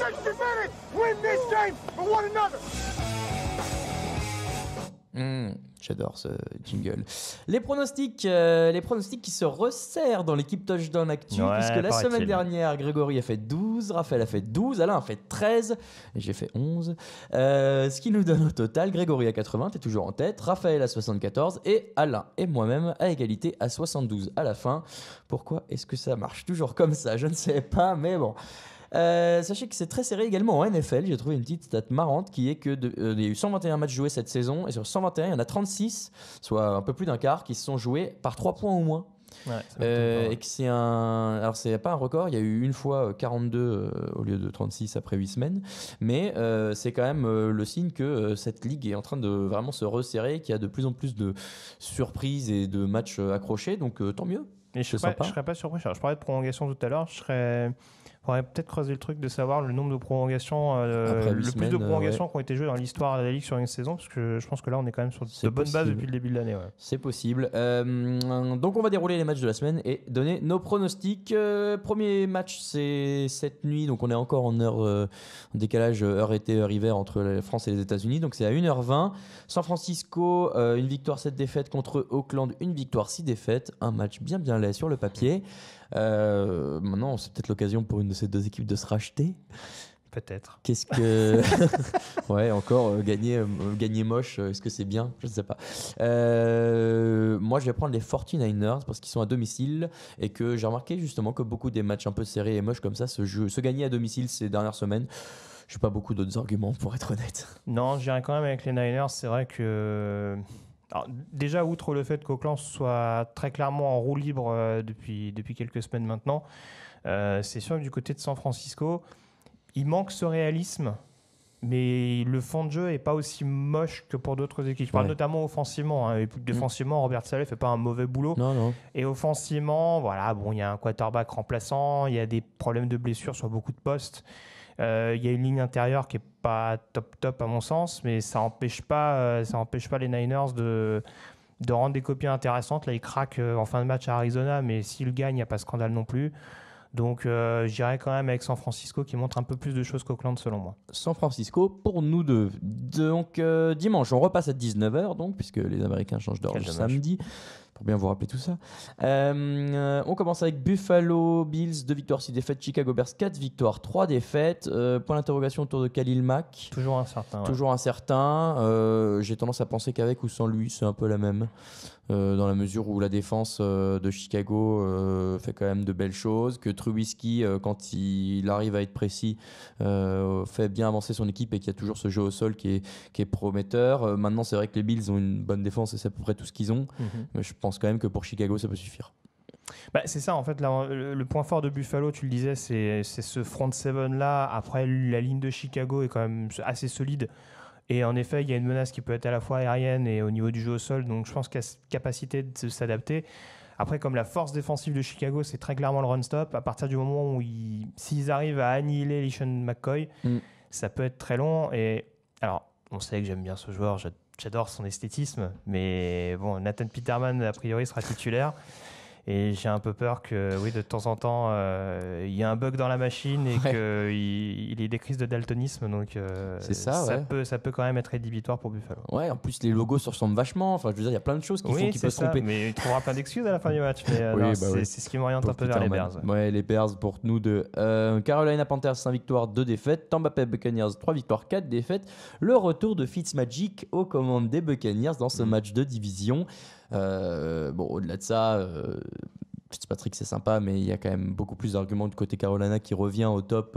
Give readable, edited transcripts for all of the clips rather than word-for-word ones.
60 minutes. Win this game for one another. J'adore ce jingle. Les pronostics qui se resserrent dans l'équipe Touchdown Actu, puisque la semaine dernière, Grégory a fait 12, Raphaël a fait 12, Alain a fait 13, et j'ai fait 11. Ce qui nous donne au total, Grégory à 80, t'es toujours en tête, Raphaël à 74, et Alain et moi-même à égalité à 72 à la fin. Pourquoi est-ce que ça marche toujours comme ça? Je ne sais pas, mais bon. Sachez que c'est très serré également en NFL. J'ai trouvé une petite stat marrante qui est que il y a eu 121 matchs joués cette saison et sur 121, il y en a 36, soit un peu plus d'un quart, qui se sont joués par 3 points ou moins. Ouais, et que c'est alors c'est pas un record, il y a eu une fois 42 au lieu de 36 après 8 semaines, mais c'est quand même le signe que cette ligue est en train de vraiment se resserrer, qu'il y a de plus en plus de surprises et de matchs accrochés, donc tant mieux. Et je serais pas surpris. Je parlais de prolongation tout à l'heure. On pourrait peut-être creuser le truc de savoir le nombre de prolongations, le plus de prolongations qui ont été jouées dans l'histoire de la Ligue sur une saison, parce que je pense que là on est quand même sur de bonnes bases depuis le début de l'année. Ouais. C'est possible. Donc on va dérouler les matchs de la semaine et donner nos pronostics. Premier match, c'est cette nuit, donc on est encore en heure décalage, heure été, heure hiver entre la France et les États-Unis, donc c'est à 1h20. San Francisco, une victoire 7 défaites contre Oakland, une victoire 6 défaites, un match bien laid sur le papier. Maintenant, c'est peut-être l'occasion pour une de ces deux équipes de se racheter. Peut-être. Qu'est-ce que... ouais, encore gagner moche, est-ce que c'est bien? Je ne sais pas. Moi, je vais prendre les 49ers parce qu'ils sont à domicile et que j'ai remarqué justement que beaucoup des matchs un peu serrés et moches comme ça se gagnaient à domicile ces dernières semaines. Je n'ai pas beaucoup d'autres arguments pour être honnête. Non, j'irai quand même avec les Niners. C'est vrai que... Alors, déjà, outre le fait qu'Oakland soit très clairement en roue libre depuis quelques semaines maintenant, c'est sûr que du côté de San Francisco, il manque ce réalisme, mais le fond de jeu n'est pas aussi moche que pour d'autres équipes. Je parle notamment offensivement. Hein. Défensivement, Robert Saleh ne fait pas un mauvais boulot. Non. Et offensivement, voilà, bon, il y a un quarterback remplaçant, il y a des problèmes de blessures sur beaucoup de postes. Il y a une ligne intérieure qui n'est pas top à mon sens, mais ça n'empêche pas les Niners de rendre des copies intéressantes. Là, ils craquent en fin de match à Arizona, mais s'ils gagnent, il n'y a pas de scandale non plus. Donc, j'irai quand même avec San Francisco qui montre un peu plus de choses qu'Oakland selon moi. San Francisco pour nous deux. Donc, dimanche, on repasse à 19h, donc, puisque les Américains changent d'heure le samedi. Pour bien vous rappeler tout ça. On commence avec Buffalo Bills, 2 victoires, 6 défaites. Chicago Bears, 4 victoires, 3 défaites. Point d'interrogation autour de Khalil Mack. Toujours incertain. Ouais. Toujours incertain. J'ai tendance à penser qu'avec ou sans lui, c'est un peu la même. Dans la mesure où la défense de Chicago fait quand même de belles choses. Que Trubisky, quand il arrive à être précis, fait bien avancer son équipe et qu'il y a toujours ce jeu au sol qui est prometteur. Maintenant, c'est vrai que les Bills ont une bonne défense et c'est à peu près tout ce qu'ils ont. Mais je pense quand même que pour Chicago, ça peut suffire. C'est ça, en fait, là, le point fort de Buffalo, tu le disais, c'est ce front seven là. Après, la ligne de Chicago est quand même assez solide. Et en effet, il y a une menace qui peut être à la fois aérienne et au niveau du jeu au sol. Donc, je pense qu'il y a cette capacité de s'adapter. Après, comme la force défensive de Chicago, c'est très clairement le run-stop. À partir du moment où s'ils arrivent à annihiler LeSean McCoy, ça peut être très long. Et alors, on sait que j'aime bien ce joueur. J'adore son esthétisme, mais bon, Nathan Peterman, a priori, sera titulaire. Et j'ai un peu peur que, oui, de temps en temps, il y a un bug dans la machine et qu'il ait des crises de daltonisme. Donc, ça peut quand même être rédhibitoire pour Buffalo. Ouais, en plus, les logos se ressemblent vachement. Enfin, je veux dire, il y a plein de choses qui font qu'ils peuvent se tromper. Mais il trouvera plein d'excuses à la fin du match. Mais c'est ce qui m'oriente un peu vers les Bears. Ouais, les Bears pour nous deux. Carolina Panthers, 5 victoires, 2 défaites. Tampa Bay Buccaneers, 3 victoires, 4 défaites. Le retour de Fitzmagic aux commandes des Buccaneers dans ce match de division. Au-delà de ça, Fitzpatrick c'est sympa, mais il y a quand même beaucoup plus d'arguments du côté Carolina qui revient au top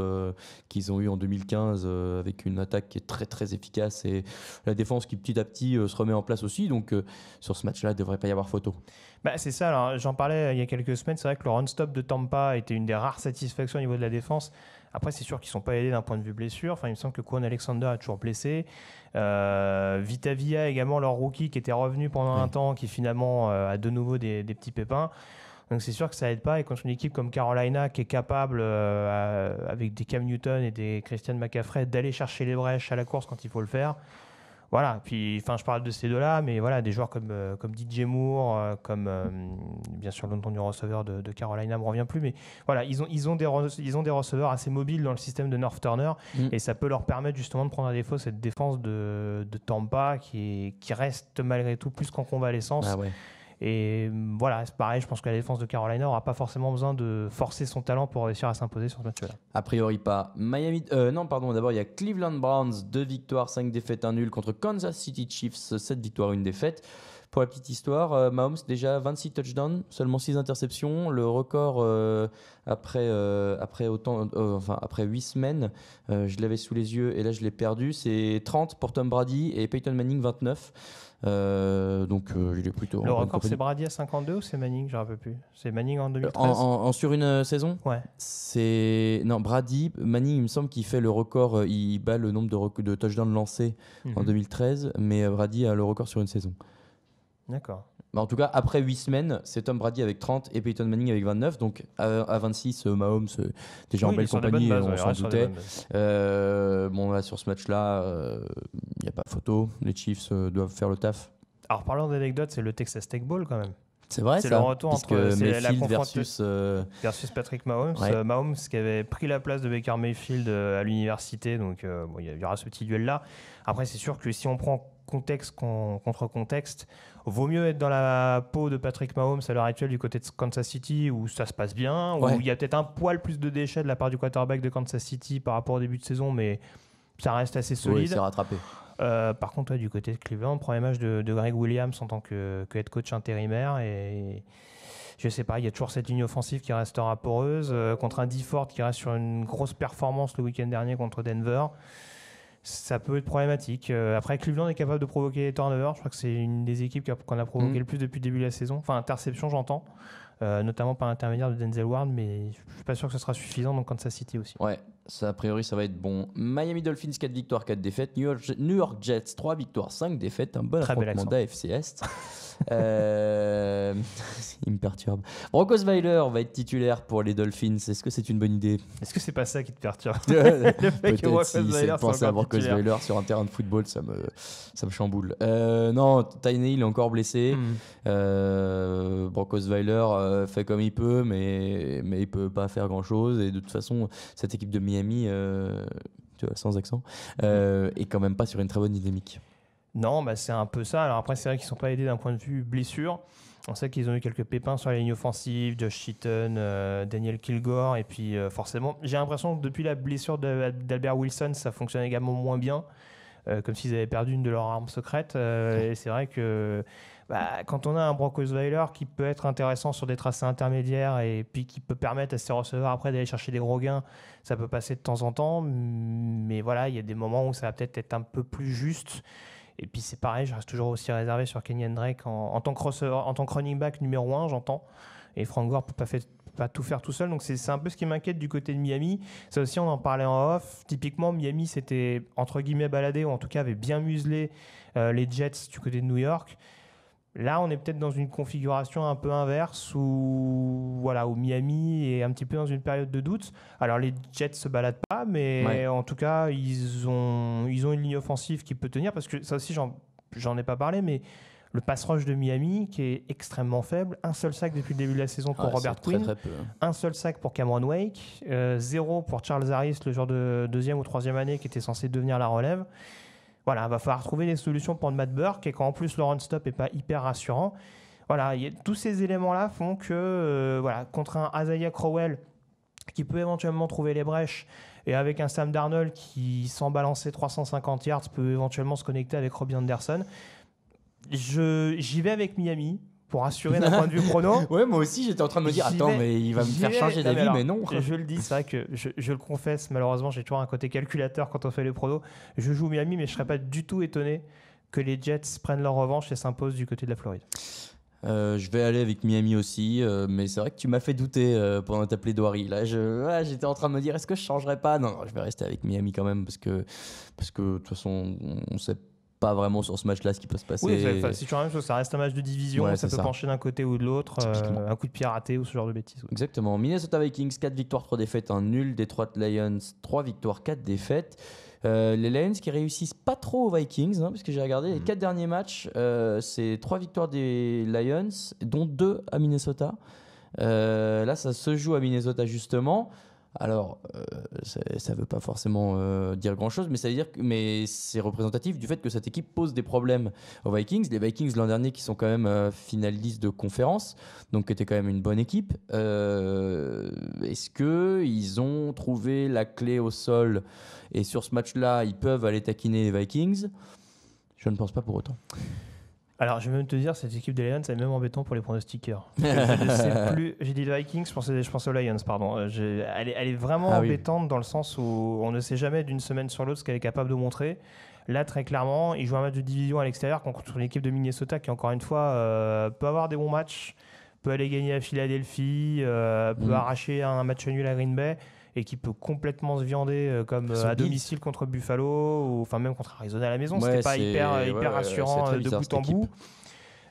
qu'ils ont eu en 2015 avec une attaque qui est très très efficace et la défense qui petit à petit se remet en place aussi. Donc sur ce match-là, il ne devrait pas y avoir photo. C'est ça, alors, j'en parlais il y a quelques semaines, c'est vrai que le run-stop de Tampa était une des rares satisfactions au niveau de la défense. Après, c'est sûr qu'ils ne sont pas aidés d'un point de vue blessure. Enfin, il me semble que Kwon Alexander est toujours blessé. Vita Vea également, leur rookie qui était revenu pendant un temps, qui finalement a de nouveau des petits pépins. Donc c'est sûr que ça aide pas. Et quand une équipe comme Carolina qui est capable, avec des Cam Newton et des Christian McCaffrey, d'aller chercher les brèches à la course quand il faut le faire, Voilà, puis je parle de ces deux-là, mais voilà, des joueurs comme DJ Moore, comme bien sûr l'entendu receveur de Carolina ne me revient plus, mais voilà, ils ont des receveurs assez mobiles dans le système de North Turner, et ça peut leur permettre justement de prendre à défaut cette défense de Tampa qui reste malgré tout plus qu'en convalescence. Ah ouais. Et voilà, c'est pareil, je pense que la défense de Carolina n'aura pas forcément besoin de forcer son talent pour réussir à s'imposer sur ce match-là. A priori pas. D'abord il y a Cleveland Browns, 2 victoires, 5 défaites, 1 nul contre Kansas City Chiefs, 7 victoires, 1 défaite. Pour la petite histoire, Mahomes déjà 26 touchdowns, seulement 6 interceptions, le record après 8 semaines, je l'avais sous les yeux et là je l'ai perdu, c'est 30 pour Tom Brady et Peyton Manning 29. Donc il est plutôt. Le record c'est Brady à 52 ou c'est Manning, je ne me rappelle plus. C'est Manning en 2013 sur une saison. Ouais. Brady, Manning il me semble qu'il fait le record, il bat le nombre de touchdowns lancés en 2013, mais Brady a le record sur une saison. D'accord. En tout cas, après 8 semaines, c'est Tom Brady avec 30 et Peyton Manning avec 29. Donc à 26, Mahomes déjà en belle compagnie, on s'en doutait. Là, sur ce match-là, il n'y a pas photo. Les Chiefs doivent faire le taf. Alors parlant d'anecdote, c'est le Texas Tech Bowl quand même. C'est vrai, c'est ça. Le retour entre Mayfield versus Patrick Mahomes. Ouais. Mahomes qui avait pris la place de Baker Mayfield à l'université. Donc il y aura ce petit duel-là. Après, c'est sûr que si on prend contexte contre contexte, vaut mieux être dans la peau de Patrick Mahomes à l'heure actuelle du côté de Kansas City où ça se passe bien, où il y a peut-être un poil plus de déchets de la part du quarterback de Kansas City par rapport au début de saison, mais ça reste assez solide. Oui, c'est rattrapé. Par contre, du côté de Cleveland, premier match de Greg Williams en tant que head coach intérimaire, et je sais pas, il y a toujours cette ligne offensive qui restera poreuse contre un DeFord qui reste sur une grosse performance le week-end dernier contre Denver. Ça peut être problématique. Après, Cleveland est capable de provoquer les turnovers. Je crois que c'est une des équipes qu'on a provoqué le plus depuis le début de la saison. Enfin, interception, j'entends. Notamment par l'intermédiaire de Denzel Ward, mais je ne suis pas sûr que ce sera suffisant dans Kansas City aussi. Ouais, ça, a priori, ça va être bon. Miami Dolphins, 4 victoires, 4 défaites. New York Jets, 3 victoires, 5 défaites. Un bon affrontement d'AFC Est. Il me perturbe. Brock Osweiler va être titulaire pour les Dolphins. Est-ce que c'est une bonne idée? Est-ce que c'est pas ça qui te perturbe? Le fait que penser à Brock Osweiler sur un terrain de football, ça me chamboule. Non, Tyne Hill est encore blessé. Brock Osweiler fait comme il peut, mais il peut pas faire grand chose. Et de toute façon, cette équipe de Miami, tu vois, sans accent, est quand même pas sur une très bonne dynamique. Non, c'est un peu ça. Alors après, c'est vrai qu'ils ne sont pas aidés d'un point de vue blessure. On sait qu'ils ont eu quelques pépins sur la ligne offensive, Josh Cheaton, Daniel Kilgore. Et puis forcément, j'ai l'impression que depuis la blessure d'Albert Wilson, ça fonctionne également moins bien. Comme s'ils avaient perdu une de leurs armes secrètes. Et c'est vrai que quand on a un Brock Osweiler qui peut être intéressant sur des tracés intermédiaires et puis qui peut permettre à ses receveurs après d'aller chercher des gros gains, ça peut passer de temps en temps. Mais voilà, il y a des moments où ça va peut-être être un peu plus juste. Et puis c'est pareil, je reste toujours aussi réservé sur Kenyan Drake en tant que running back numéro 1, j'entends. Et Frank Gore ne peut pas tout faire tout seul. Donc c'est un peu ce qui m'inquiète du côté de Miami. Ça aussi, on en parlait en off. Typiquement, Miami s'était entre guillemets baladé, ou en tout cas avait bien muselé les Jets du côté de New York. Là, on est peut-être dans une configuration un peu inverse où Miami est un petit peu dans une période de doute. Alors, les Jets se baladent pas, mais en tout cas, ils ont une ligne offensive qui peut tenir. Parce que ça aussi, j'en ai pas parlé, mais le pass rush de Miami qui est extrêmement faible. Un seul sac depuis le début de la saison pour Robert Quinn. Très peu. Un seul sac pour Cameron Wake. 0 pour Charles Harris, le joueur de deuxième ou troisième année qui était censé devenir la relève. Voilà, il va falloir trouver des solutions pour Matt Burke, et quand en plus le run-stop n'est pas hyper rassurant. Voilà, tous ces éléments-là font que contre un Isaiah Crowell qui peut éventuellement trouver les brèches, et avec un Sam Darnold qui, sans balancer 350 yards, peut éventuellement se connecter avec Robbie Anderson, j'y vais avec Miami pour assurer d'un point de vue chrono. Ouais, moi aussi j'étais en train de me dire mais il va me faire changer d'avis, mais non. Je le dis, c'est vrai que je le confesse, malheureusement j'ai toujours un côté calculateur quand on fait les pronos. Je joue Miami, mais je ne serais pas du tout étonné que les Jets prennent leur revanche et s'imposent du côté de la Floride. Je vais aller avec Miami aussi, mais c'est vrai que tu m'as fait douter pendant ta plaidoirie. Là, j'étais en train de me dire, est-ce que je changerais pas? Non, je vais rester avec Miami quand même, parce que de toute façon, on sait pas vraiment sur ce match-là ce qui peut se passer. Oui, c'est toujours la même chose, ça reste un match de division, ça peut pencher d'un côté ou de l'autre, un coup de pied raté ou ce genre de bêtises. Oui. Exactement. Minnesota Vikings, 4 victoires, 3 défaites, un nul. Detroit Lions, 3 victoires, 4 défaites. Les Lions qui réussissent pas trop aux Vikings, parce que j'ai regardé les 4 derniers matchs, c'est 3 victoires des Lions, dont 2 à Minnesota. Là, ça se joue à Minnesota justement. Alors, ça ne veut pas forcément dire grand-chose, mais ça veut dire mais c'est représentatif du fait que cette équipe pose des problèmes aux Vikings. Les Vikings, l'an dernier, qui sont quand même finalistes de conférence, donc qui étaient quand même une bonne équipe. Est-ce qu'ils ont trouvé la clé au sol et sur ce match-là, ils peuvent aller taquiner les Vikings? Je ne pense pas pour autant. Alors, je vais même te dire, cette équipe des Lions, c'est même embêtant pour les pronostiqueurs. Je ne sais plus. J'ai dit les Vikings, je pensais aux Lions, pardon. Elle est vraiment embêtante dans le sens où on ne sait jamais d'une semaine sur l'autre ce qu'elle est capable de montrer. Là, très clairement, ils jouent un match de division à l'extérieur contre une équipe de Minnesota qui, encore une fois, peut avoir des bons matchs, peut aller gagner à Philadelphie, peut arracher un match nul à Green Bay, et qui peut complètement se viander comme à domicile contre Buffalo, ou enfin même contre Arizona à la maison. C'était pas hyper rassurant de bout en bout.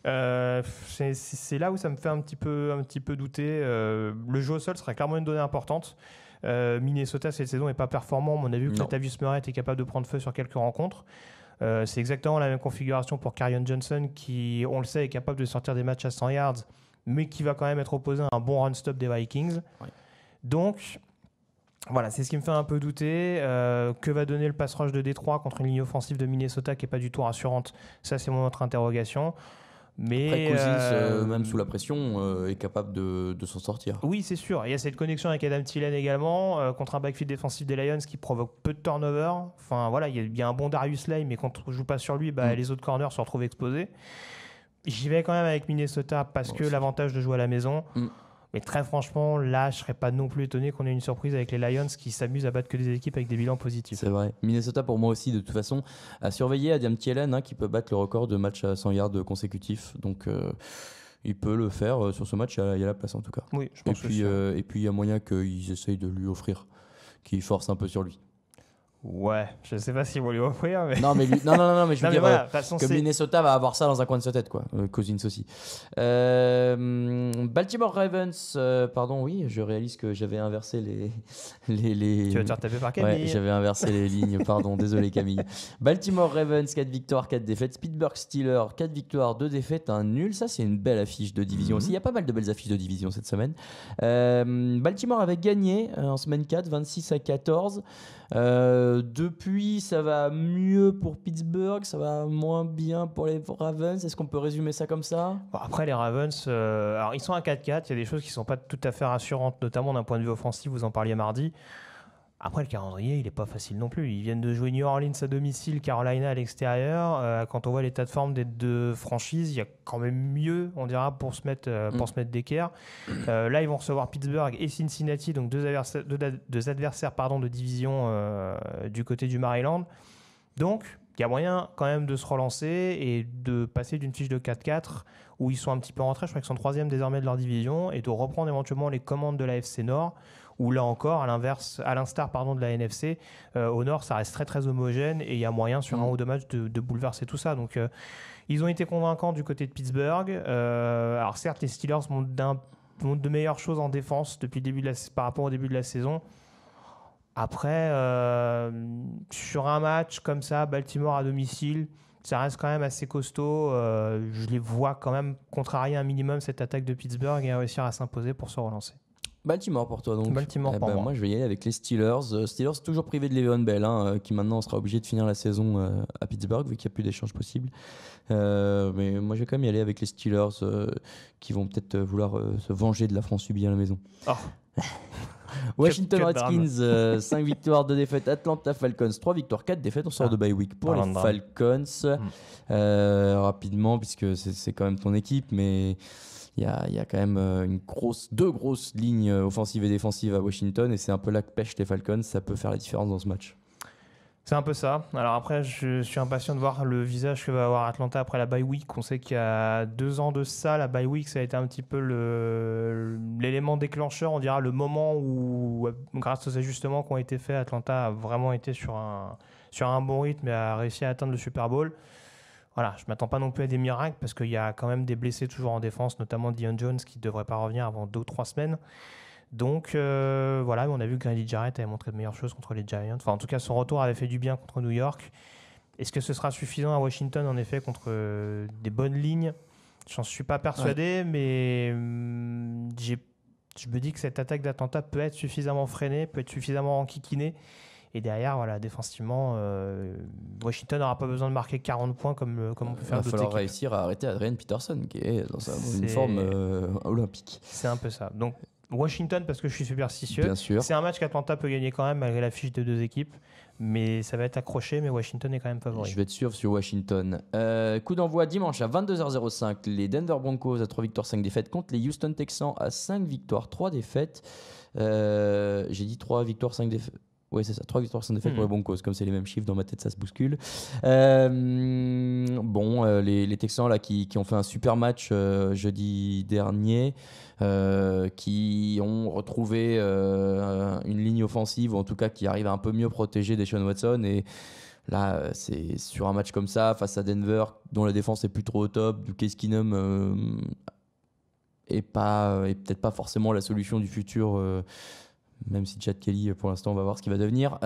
C'est là où ça me fait un petit peu douter. Le jeu au sol serait clairement une donnée importante. Minnesota cette saison n'est pas performant. On a vu que Latavius Murray était capable de prendre feu sur quelques rencontres. C'est exactement la même configuration pour Kerryon Johnson qui, on le sait, est capable de sortir des matchs à 100 yards, mais qui va quand même être opposé à un bon run-stop des Vikings. Ouais. Donc voilà, c'est ce qui me fait un peu douter. Que va donner le pass rush de Détroit contre une ligne offensive de Minnesota qui n'est pas du tout rassurante? Ça, c'est mon autre interrogation. Mais après, Cousins, même sous la pression, est capable de s'en sortir. Oui, c'est sûr. Il y a cette connexion avec Adam Thielen également, contre un backfield défensif des Lions qui provoque peu de turnover. Enfin, voilà, il y a un bon Darius Slay, mais quand on ne joue pas sur lui, les autres corners se retrouvent exposés. J'y vais quand même avec Minnesota parce que l'avantage de jouer à la maison. Mais très franchement, là, je ne serais pas non plus étonné qu'on ait une surprise avec les Lions qui s'amusent à battre que des équipes avec des bilans positifs. C'est vrai. Minnesota, pour moi aussi, de toute façon, a surveillé Adam Thielen, qui peut battre le record de matchs à 100 yards consécutifs. Donc, il peut le faire sur ce match. Il y a la place, en tout cas. Oui, je pense et puis, il y a moyen qu'ils essayent de lui offrir, qu'ils forcent un peu sur lui. Ouais, je sais pas s'ils vont lui offrir, mais... Non, mais je veux dire voilà, que Minnesota va avoir ça dans un coin de sa tête, quoi. Cousins aussi. Baltimore Ravens, pardon, oui, je réalise que j'avais inversé les... Tu vas te faire taper par Camille. Ouais, j'avais inversé les lignes, pardon, désolé Camille. Baltimore Ravens, 4 victoires, 4 défaites. Pittsburgh Steelers, 4 victoires, 2 défaites, 1 nul. Ça, c'est une belle affiche de division aussi. Il y a pas mal de belles affiches de division cette semaine. Baltimore avait gagné en semaine 4, 26-14. Depuis, ça va mieux pour Pittsburgh, ça va moins bien pour les Ravens. Est-ce qu'on peut résumer ça comme ça? Bon, après, les Ravens, alors ils sont à 4-4. Il y a des choses qui ne sont pas tout à fait rassurantes, notamment d'un point de vue offensif. Vous en parliez mardi. Après, le calendrier, il n'est pas facile non plus. Ils viennent de jouer New Orleans à domicile, Carolina à l'extérieur. Quand on voit l'état de forme des deux franchises, il y a quand même mieux, on dira, pour se mettre d'équerre. Là, ils vont recevoir Pittsburgh et Cincinnati, donc deux adversaires de division du côté du Maryland. Donc, il y a moyen quand même de se relancer et de passer d'une fiche de 4-4 où ils sont un petit peu rentrés, je crois qu'ils sont 3e désormais de leur division, et de reprendre éventuellement les commandes de la FC Nord, où là encore, à l'instar de la NFC, au Nord, ça reste très très homogène et il y a moyen sur un ou deux matchs de bouleverser tout ça. Donc, ils ont été convaincants du côté de Pittsburgh. Alors certes, les Steelers montrent de meilleures choses en défense depuis le début par rapport au début de la saison. Après, sur un match comme ça, Baltimore à domicile, ça reste quand même assez costaud. Je les vois quand même contrarier un minimum cette attaque de Pittsburgh et réussir à s'imposer pour se relancer. Baltimore pour toi donc. Baltimore pour moi. Moi je vais y aller avec les Steelers. Steelers toujours privé de Le'Veon Bell, qui maintenant sera obligé de finir la saison à Pittsburgh vu qu'il n'y a plus d'échanges possibles. Mais moi je vais quand même y aller avec les Steelers qui vont peut-être vouloir se venger de l'affront subi à la maison. Oh. Washington Redskins, 5 victoires, 2 défaites. Atlanta Falcons, 3 victoires, 4 défaites. On sort de bye week pour les Falcons. Rapidement, puisque c'est quand même ton équipe, mais il y a quand même deux grosses lignes offensives et défensives à Washington, et c'est un peu là que pêchent les Falcons. Ça peut faire la différence dans ce match. C'est un peu ça. Alors après, je suis impatient de voir le visage que va avoir Atlanta après la bye week. On sait qu'il y a 2 ans de ça, la bye week, ça a été un petit peu l'élément déclencheur, on dira, le moment où, grâce aux ajustements qui ont été faits, Atlanta a vraiment été sur un bon rythme et a réussi à atteindre le Super Bowl. Voilà, je ne m'attends pas non plus à des miracles parce qu'il y a quand même des blessés toujours en défense, notamment Dion Jones qui ne devrait pas revenir avant 2 ou 3 semaines. Donc voilà, on a vu que Grady Jarrett avait montré de meilleures choses contre les Giants. Enfin, en tout cas, son retour avait fait du bien contre New York. Est-ce que ce sera suffisant à Washington, en effet, contre des bonnes lignes? J'en suis pas persuadé, mais je me dis que cette attaque d'Atlanta peut être suffisamment freinée, peut être suffisamment enquiquinée. Et derrière, voilà, défensivement, Washington n'aura pas besoin de marquer 40 points comme on peut faire d'autres équipes. Il va falloir réussir à arrêter Adrian Peterson, qui est dans une forme olympique. C'est un peu ça. Donc, Washington, parce que je suis superstitieux. Bien sûr. C'est un match qu'Atlanta peut gagner quand même, malgré la fiche de deux équipes. Mais ça va être accroché, mais Washington est quand même favori. Je vais te suivre sur Washington. Coup d'envoi dimanche à 22h05. Les Denver Broncos à 3 victoires, 5 défaites contre les Houston Texans à 5 victoires, 3 défaites. J'ai dit 3 victoires, 5 défaites. Oui, c'est ça, 3 victoires, 5 défaites pour les Broncos. Comme c'est les mêmes chiffres, dans ma tête, ça se bouscule. Les Texans là, qui ont fait un super match jeudi dernier, qui ont retrouvé une ligne offensive, ou en tout cas qui arrive à un peu mieux protéger Deshaun Watson. Et là, c'est sur un match comme ça, face à Denver, dont la défense est plus trop au top, du Case Keenum est peut-être pas forcément la solution du futur. Même si Chad Kelly, pour l'instant, on va voir ce qu'il va devenir.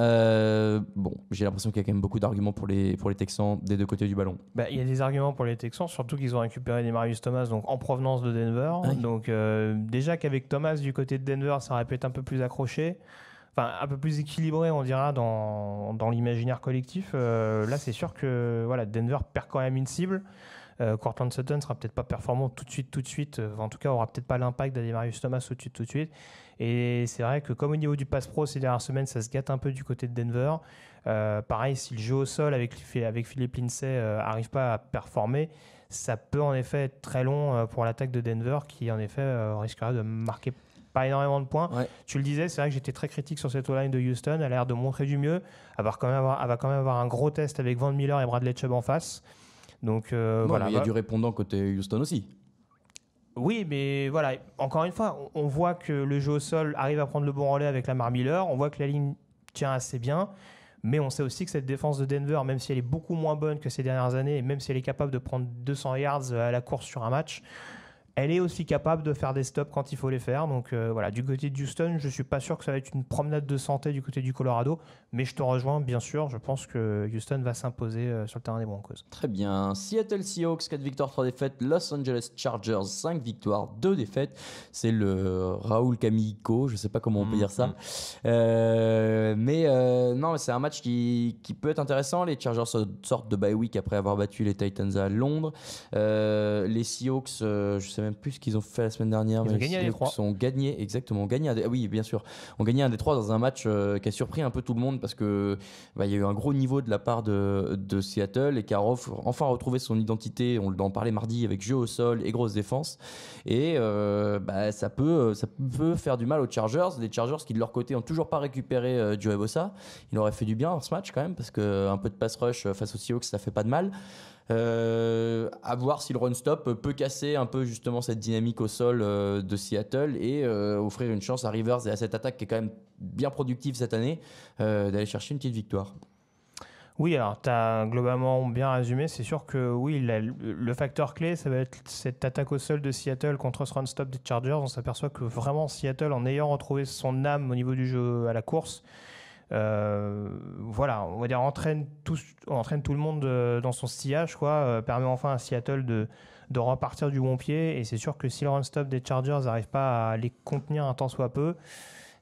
J'ai l'impression qu'il y a quand même beaucoup d'arguments pour les Texans des deux côtés du ballon. Il y a des arguments pour les Texans, surtout qu'ils ont récupéré des Marius Thomas donc en provenance de Denver. Ouais. Donc déjà qu'avec Thomas du côté de Denver, ça aurait pu être un peu plus accroché. Enfin, un peu plus équilibré, on dira, dans l'imaginaire collectif. Là, c'est sûr que Denver perd quand même une cible. Courtland Sutton sera peut-être pas performant tout de suite. En tout cas, aura peut-être pas l'impact d'Ademarius Thomas tout de suite. Et c'est vrai que comme au niveau du pass pro ces dernières semaines, ça se gâte un peu du côté de Denver. Pareil, si le jeu au sol avec Philippe Lindsay arrive pas à performer, ça peut en effet être très long pour l'attaque de Denver qui en effet risquera de marquer pas énormément de points. Ouais. Tu le disais, c'est vrai que j'étais très critique sur cette O-line de Houston. Elle a l'air de montrer du mieux. Elle va quand même avoir un gros test avec Von Miller et Bradley Chubb en face. Donc il y a du répondant côté Houston aussi. Oui, mais voilà, encore une fois, on voit que le jeu au sol arrive à prendre le bon relais avec Lamar Miller. On voit que la ligne tient assez bien. Mais on sait aussi que cette défense de Denver, même si elle est beaucoup moins bonne que ces dernières années, et même si elle est capable de prendre 200 yards à la course sur un match, elle est aussi capable de faire des stops quand il faut les faire. Donc du côté de Houston, je ne suis pas sûr que ça va être une promenade de santé du côté du Colorado. Mais je te rejoins, bien sûr. Je pense que Houston va s'imposer sur le terrain des Broncos. Très bien. Seattle Seahawks, 4 victoires, 3 défaites. Los Angeles Chargers, 5 victoires, 2 défaites. C'est le Raúl Camillico. Je ne sais pas comment on peut dire ça. Non, c'est un match qui peut être intéressant. Les Chargers sortent de bye week après avoir battu les Titans à Londres. Les Seahawks, je sais même plus ce qu'ils ont fait la semaine dernière. Ils ont gagné un des 3. Oui, bien sûr. On gagné un des 3 dans un match qui a surpris un peu tout le monde parce que y a eu un gros niveau de la part de Seattle et qui a enfin retrouvé son identité. On en parlait mardi avec jeu au sol et grosse défense. Et ça peut faire du mal aux Chargers. Les Chargers qui de leur côté ont toujours pas récupéré Joey Bosa. Il aurait fait du bien dans ce match quand même parce qu'un peu de pass rush face aux Seahawks, ça fait pas de mal. À voir si le run stop peut casser un peu justement cette dynamique au sol de Seattle et offrir une chance à Rivers et à cette attaque qui est quand même bien productive cette année d'aller chercher une petite victoire. Oui, alors tu as globalement bien résumé. C'est sûr que oui, le facteur clé, ça va être cette attaque au sol de Seattle contre ce run stop des Chargers. On s'aperçoit que vraiment Seattle, en ayant retrouvé son âme au niveau du jeu à la course, on va dire entraîne tout le monde dans son sillage, permet enfin à Seattle de repartir du bon pied. Et c'est sûr que si le run stop des Chargers n'arrive pas à les contenir un tant soit peu,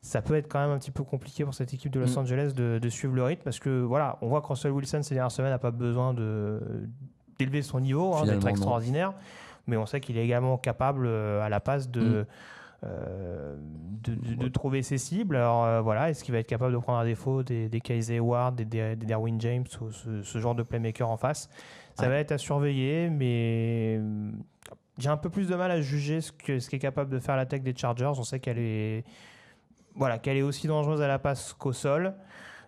ça peut être quand même un petit peu compliqué pour cette équipe de Los Angeles de suivre le rythme parce que on voit que Russell Wilson ces dernières semaines n'a pas besoin d'élever son niveau, d'être extraordinaire, mais on sait qu'il est également capable à la passe de trouver ses cibles. Alors est-ce qu'il va être capable de prendre à défaut des Kaiser Hayward, des Derwin James ou ce genre de playmaker en face? Ça va être à surveiller, mais j'ai un peu plus de mal à juger ce qu'est capable de faire l'attaque des Chargers. On sait qu'elle est aussi dangereuse à la passe qu'au sol.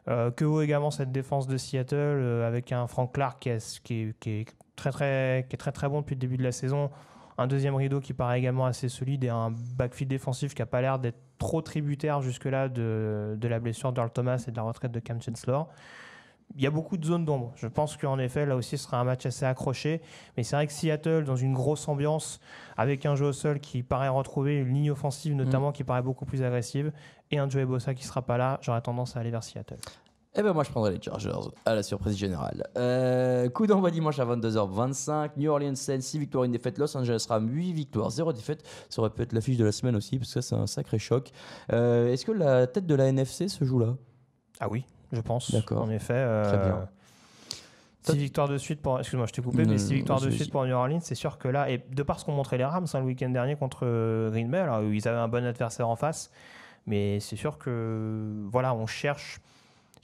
Que vaut également cette défense de Seattle avec un Frank Clark qui est très très bon depuis le début de la saison. Un deuxième rideau qui paraît également assez solide et un backfield défensif qui n'a pas l'air d'être trop tributaire jusque-là de la blessure d'Earl Thomas et de la retraite de Cam Chancellor. il y a beaucoup de zones d'ombre. Je pense qu'en effet, là aussi, ce sera un match assez accroché. Mais c'est vrai que Seattle, dans une grosse ambiance, avec un jeu au sol qui paraît retrouver une ligne offensive notamment qui paraît beaucoup plus agressive, et un Joey Bosa qui ne sera pas là, j'aurais tendance à aller vers Seattle. Eh ben moi je prendrais les Chargers à la surprise générale. Coup d'envoi dimanche à 22h25. New Orleans Saints 6 victoires, 1 défaite. Los Angeles Rams 8 victoires, 0 défaite. Ça aurait pu être l'affiche de la semaine aussi parce que ça c'est un sacré choc. Est-ce que la tête de la NFC se joue là ? Ah oui, je pense. D'accord. En effet. Très bien. 6 victoires de suite pour. Excuse-moi, je t'ai coupé, mais 6 victoires de suite pour New Orleans. C'est sûr que là, et de par ce qu'ont montré les Rams le week-end dernier contre Green Bay, alors ils avaient un bon adversaire en face, mais c'est sûr que voilà, on cherche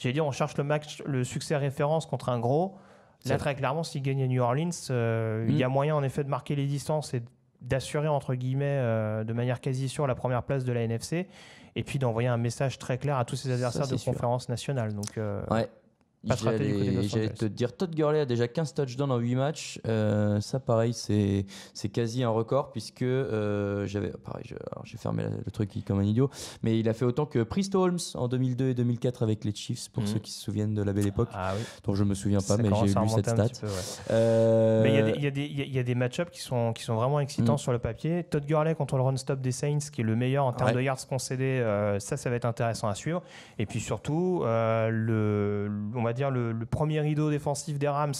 le match, le succès référence contre un gros. Là, très clairement, s'ils gagnent à New Orleans, il y a moyen en effet de marquer les distances et d'assurer entre guillemets de manière quasi sûre la première place de la NFC, et puis d'envoyer un message très clair à tous ses adversaires de conférence nationale. Donc, ouais. J'allais te dire, Todd Gurley a déjà 15 touchdowns en 8 matchs. Ça, pareil, c'est quasi un record puisque j'ai fermé le truc comme un idiot. Mais il a fait autant que Priest Holmes en 2002 et 2004 avec les Chiefs, pour ceux qui se souviennent de la belle époque. Ah oui. Dont je ne me souviens pas, mais j'ai lu cette stat. Peu, ouais. Mais il y a des match-ups qui sont vraiment excitants sur le papier. Todd Gurley contre le run-stop des Saints, qui est le meilleur en termes de yards concédés, ça va être intéressant à suivre. Et puis surtout, on va dire le premier rideau défensif des Rams,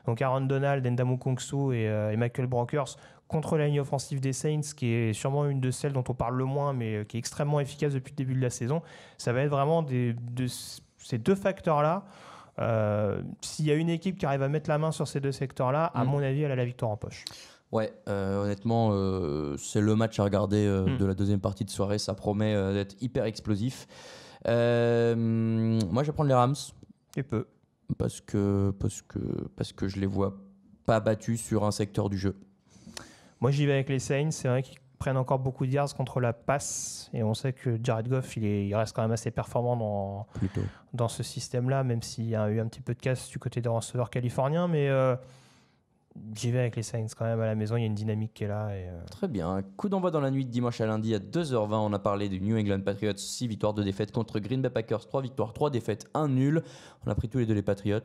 donc Aaron Donald, Ndamukong Kongsu et Michael Brokers, contre la ligne offensive des Saints, qui est sûrement une de celles dont on parle le moins, mais qui est extrêmement efficace depuis le début de la saison. Ça va être vraiment ces deux facteurs-là. S'il y a une équipe qui arrive à mettre la main sur ces deux secteurs-là, à mon avis, elle a la victoire en poche. Ouais, honnêtement, c'est le match à regarder de la deuxième partie de soirée. Ça promet d'être hyper explosif. Moi, je vais prendre les Rams. Et peu. Parce que je les vois pas battus sur un secteur du jeu. Moi, j'y vais avec les Saints. C'est vrai qu'ils prennent encore beaucoup de yards contre la passe. Et on sait que Jared Goff, il reste quand même assez performant dans ce système-là, même s'il y a eu un petit peu de casse du côté des receveurs californiens. Mais j'y vais avec les Saints quand même à la maison. Il y a une dynamique qui est là. Très bien. Coup d'envoi dans la nuit de dimanche à lundi à 2h20. On a parlé du New England Patriots. 6 victoires, 2 défaites contre Green Bay Packers. 3 victoires, 3 défaites, 1 nul. On a pris tous les deux les Patriots.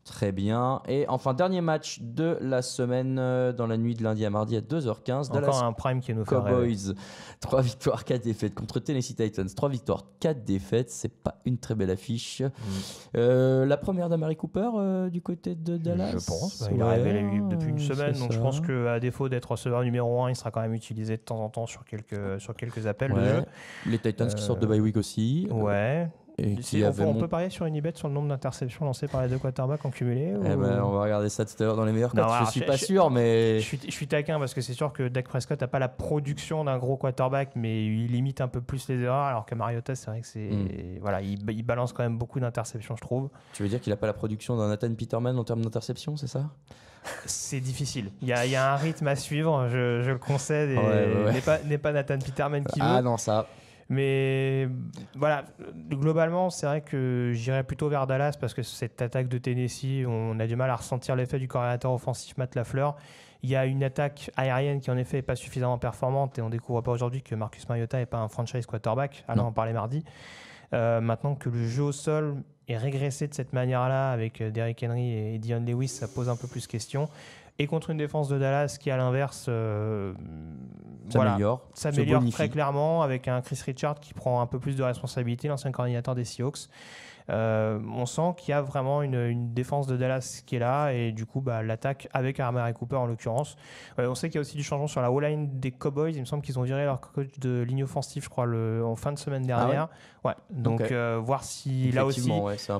Très bien. Et enfin, dernier match de la semaine dans la nuit de lundi à mardi à 2h15. Encore un prime qui nous fait Cowboys. 3 victoires, 4 défaites contre Tennessee Titans. 3 victoires, 4 défaites. C'est pas une très belle affiche. La première d'Amari Cooper du côté de Dallas. Je pense. Il est arrivé depuis une semaine. Donc je pense qu'à défaut d'être receveur numéro 1, il sera quand même utilisé de temps en temps sur quelques appels de jeu. Les Titans qui sortent de bye week aussi. Ouais. On peut parier sur une ibet sur le nombre d'interceptions lancées par les deux quarterbacks en cumulé on va regarder ça tout à l'heure dans les meilleurs cotes. Je suis pas sûr, mais... Je suis taquin parce que c'est sûr que Dak Prescott n'a pas la production d'un gros quarterback, mais il limite un peu plus les erreurs, alors que Mariota, c'est vrai que voilà, il balance quand même beaucoup d'interceptions, je trouve. Tu veux dire qu'il n'a pas la production d'un Nathan Peterman en termes d'interception, c'est ça ? C'est difficile. Il y a un rythme à suivre, je le concède, n'est pas Nathan Peterman qui veut. Ah non, ça... Mais voilà, globalement, c'est vrai que j'irais plutôt vers Dallas parce que cette attaque de Tennessee, on a du mal à ressentir l'effet du coordinateur offensif Matt LaFleur. Il y a une attaque aérienne qui en effet n'est pas suffisamment performante et on ne découvre pas aujourd'hui que Marcus Mariota n'est pas un franchise quarterback. Alors on en parlait mardi. Maintenant que le jeu au sol est régressé de cette manière-là avec Derrick Henry et Dion Lewis, ça pose un peu plus question. Et contre une défense de Dallas qui, à l'inverse, s'améliore très clairement avec un Chris Richard qui prend un peu plus de responsabilité, l'ancien coordinateur des Seahawks. On sent qu'il y a vraiment une défense de Dallas qui est là et du coup l'attaque avec Amari Cooper en l'occurrence. On sait qu'il y a aussi du changement sur la O-line des Cowboys. Il me semble qu'ils ont viré leur coach de ligne offensive, je crois, en fin de semaine dernière. Donc voir si là aussi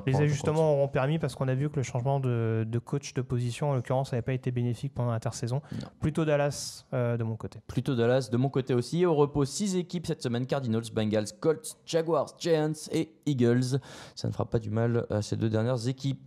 les ajustements auront permis, parce qu'on a vu que le changement de coach de position en l'occurrence n'avait pas été bénéfique pendant l'intersaison. Plutôt Dallas de mon côté. Plutôt Dallas de mon côté aussi. Au repos 6 équipes cette semaine: Cardinals, Bengals, Colts, Jaguars, Giants et Eagles. Ça ne fera pas du mal à ces deux dernières équipes.